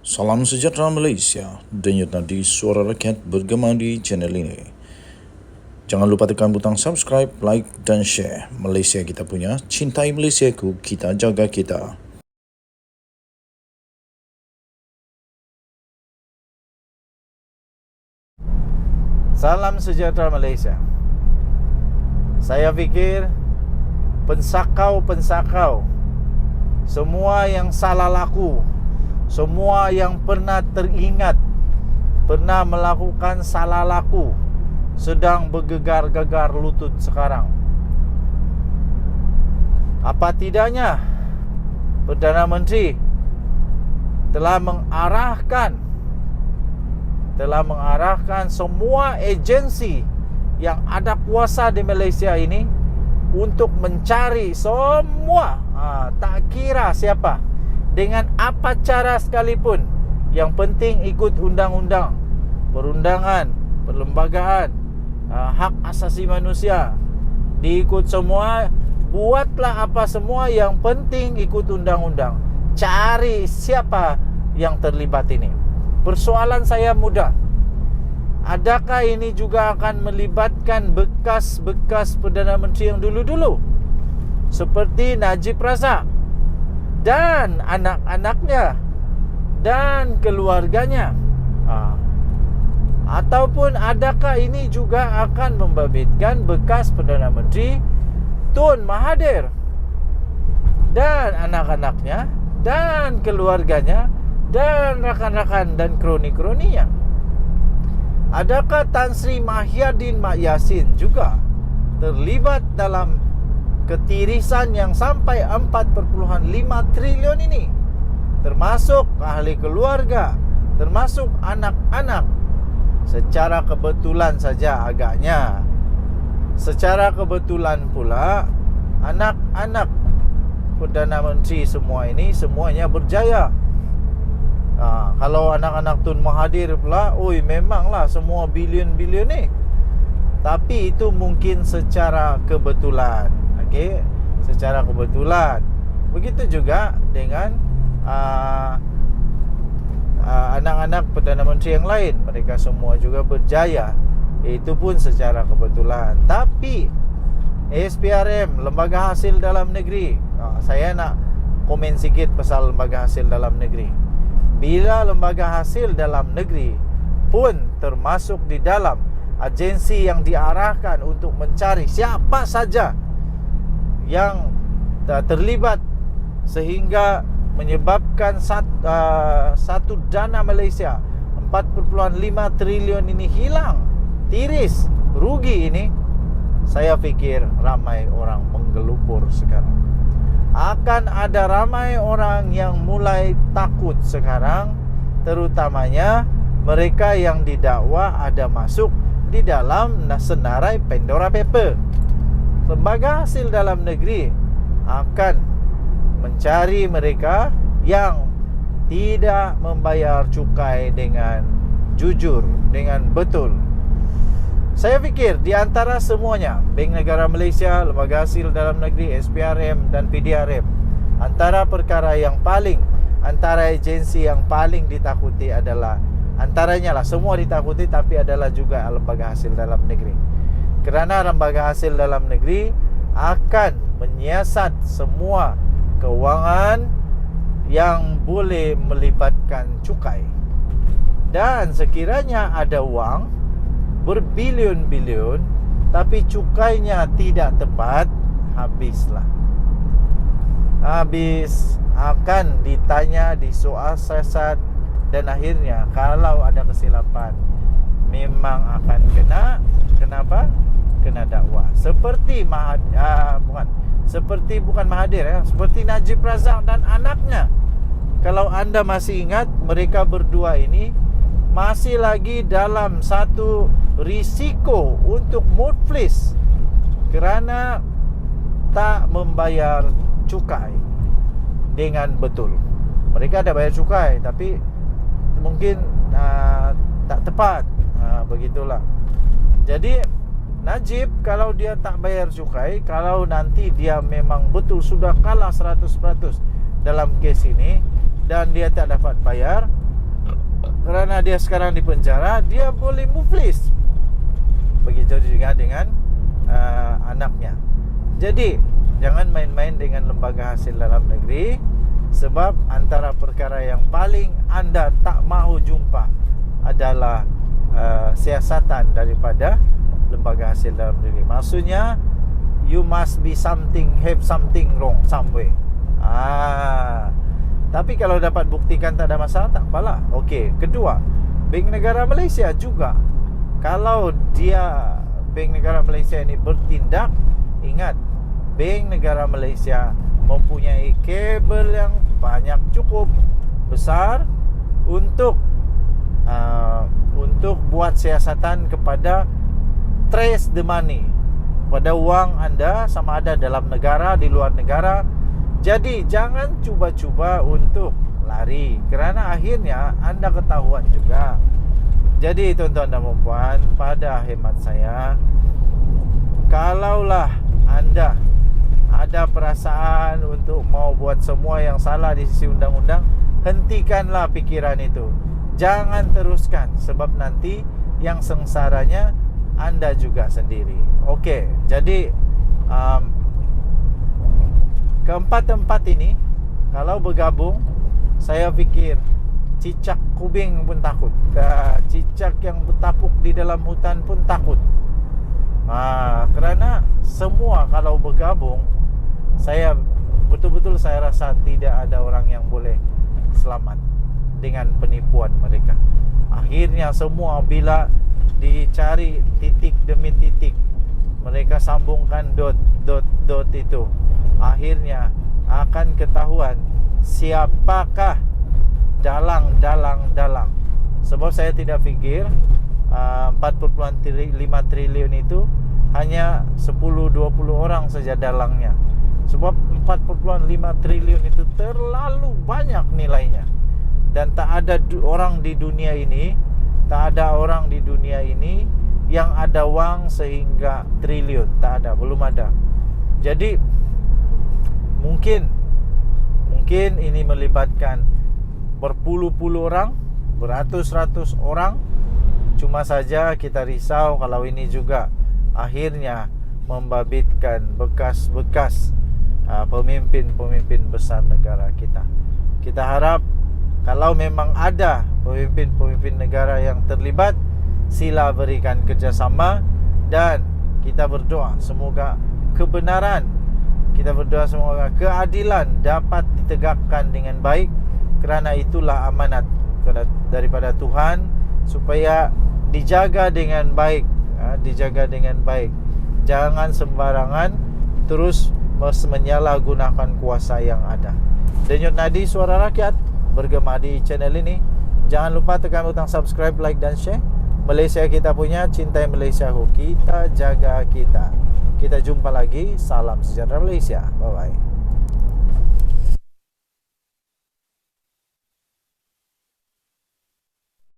Salam sejahtera Malaysia, denyut nadi suara rakyat bergema di channel ini. Jangan lupa tekan butang subscribe, like dan share. Malaysia kita punya, cintai Malaysiaku, kita jaga kita. Salam sejahtera Malaysia. Saya fikir pensakau-pensakau, semua yang salah laku, semua yang pernah teringat, pernah melakukan salah laku, sedang bergegar-gegar lutut sekarang. Apa tidaknya Perdana Menteri telah mengarahkan semua agensi yang ada kuasa di Malaysia ini untuk mencari semua, tak kira siapa, dengan apa cara sekalipun, yang penting ikut undang-undang, perundangan, perlembagaan, hak asasi manusia, diikut semua. Buatlah apa semua, yang penting ikut undang-undang. Cari siapa yang terlibat ini. Persoalan saya mudah. Adakah ini juga akan melibatkan bekas-bekas Perdana Menteri yang dulu-dulu, seperti Najib Razak dan anak-anaknya dan keluarganya? Ataupun adakah ini juga akan membabitkan bekas Perdana Menteri Tun Mahathir dan anak-anaknya dan keluarganya dan rakan-rakan dan kroni-kroninya? Adakah Tan Sri Mahyadin Mak Yassin juga terlibat dalam ketirisan yang sampai 4.5 trilion ini, termasuk ahli keluarga, termasuk anak-anak? Secara kebetulan saja agaknya, secara kebetulan pula, anak-anak Perdana Menteri semua ini semuanya berjaya. Kalau anak-anak Tun Mahathir pula, memanglah semua bilion-bilion ni. Tapi itu mungkin secara kebetulan. Okey, secara kebetulan. Begitu juga dengan anak-anak Perdana Menteri yang lain, mereka semua juga berjaya. Itu pun secara kebetulan. Tapi SPRM, Lembaga Hasil Dalam Negeri, saya nak komen sikit pasal Lembaga Hasil Dalam Negeri. Bila Lembaga Hasil Dalam Negeri pun termasuk di dalam agensi yang diarahkan untuk mencari siapa saja yang terlibat sehingga menyebabkan satu dana Malaysia 4.5 trilion ini hilang, tiris, rugi ini, saya fikir ramai orang menggelupur sekarang. Akan ada ramai orang yang mulai takut sekarang, terutamanya mereka yang didakwa ada masuk di dalam senarai Pandora Paper. Lembaga Hasil Dalam Negeri akan mencari mereka yang tidak membayar cukai dengan jujur, dengan betul. Saya fikir di antara semuanya, Bank Negara Malaysia, Lembaga Hasil Dalam Negeri, SPRM dan PDRM, antara perkara yang paling, antara agensi yang paling ditakuti adalah, antaranya lah, semua ditakuti, tapi adalah juga Lembaga Hasil Dalam Negeri. Kerana Lembaga Hasil Dalam Negeri akan menyiasat semua kewangan yang boleh melibatkan cukai. Dan sekiranya ada wang berbilion-bilion tapi cukainya tidak tepat, habislah. Habis, akan ditanya, disoal siasat, dan akhirnya kalau ada kesilapan memang akan kena. Kenapa? Kena dakwa. Seperti bukan Mahathir, seperti Najib Razak dan anaknya. Kalau anda masih ingat, mereka berdua ini masih lagi dalam satu risiko untuk mudflis kerana tak membayar cukai dengan betul. Mereka ada bayar cukai tapi mungkin tak tepat. Begitulah. Jadi Najib, kalau dia tak bayar cukai, kalau nanti dia memang betul sudah kalah 100% dalam kes ini dan dia tak dapat bayar, Kerana dia sekarang di penjara, dia boleh muflis. Begitu juga dengan anaknya. Jadi jangan main-main dengan lembaga hasil dalam negeri, sebab antara perkara yang paling anda tak mahu jumpa adalah siasatan daripada lembaga hasil dalam negeri. Maksudnya you must be have something wrong somewhere. Tapi kalau dapat buktikan tak ada masalah, tak apalah. Okey, kedua, Bank Negara Malaysia juga, kalau dia Bank Negara Malaysia ini bertindak, ingat, Bank Negara Malaysia mempunyai kabel yang banyak, cukup besar untuk buat siasatan kepada trace the money, pada wang anda, sama ada dalam negara, di luar negara. Jadi jangan cuba-cuba untuk lari, kerana akhirnya anda ketahuan juga. Jadi tuan-tuan dan puan, pada hemat saya, kalaulah anda ada perasaan untuk mau buat semua yang salah di sisi undang-undang, hentikanlah pikiran itu. Jangan teruskan, sebab nanti yang sengsaranya anda juga sendiri. Okey, jadi keempat-empat ini kalau bergabung, saya fikir cicak kubing pun takut, cicak yang bertapuk di dalam hutan pun takut. Kerana semua kalau bergabung, saya betul-betul saya rasa tidak ada orang yang boleh selamat dengan penipuan mereka. Akhirnya semua bila dicari titik demi titik, mereka sambungkan dot itu, akhirnya akan ketahuan siapakah dalang. Sebab saya tidak fikir 4.5 triliun itu hanya 10-20 orang saja dalangnya. Sebab 4.5 triliun itu terlalu banyak nilainya. Dan tak ada orang di dunia ini, yang ada wang sehingga triliun. Tak ada, belum ada. Jadi mungkin ini melibatkan berpuluh-puluh orang, beratus-ratus orang. Cuma saja kita risau kalau ini juga akhirnya membabitkan bekas-bekas pemimpin-pemimpin besar negara kita. Kita harap kalau memang ada pemimpin-pemimpin negara yang terlibat, sila berikan kerjasama, dan kita berdoa semoga kebenaran, kita berdoa semoga keadilan dapat ditegakkan dengan baik, kerana itulah amanat daripada Tuhan, supaya dijaga dengan baik, Jangan sembarangan terus menyalahgunakan kuasa yang ada. Denyut nadi suara rakyat bergema di channel ini. Jangan lupa tekan butang subscribe, like dan share. Malaysia kita punya, cintai Malaysiaku, kita jaga kita. Kita jumpa lagi. Salam sejahtera Malaysia. Bye bye.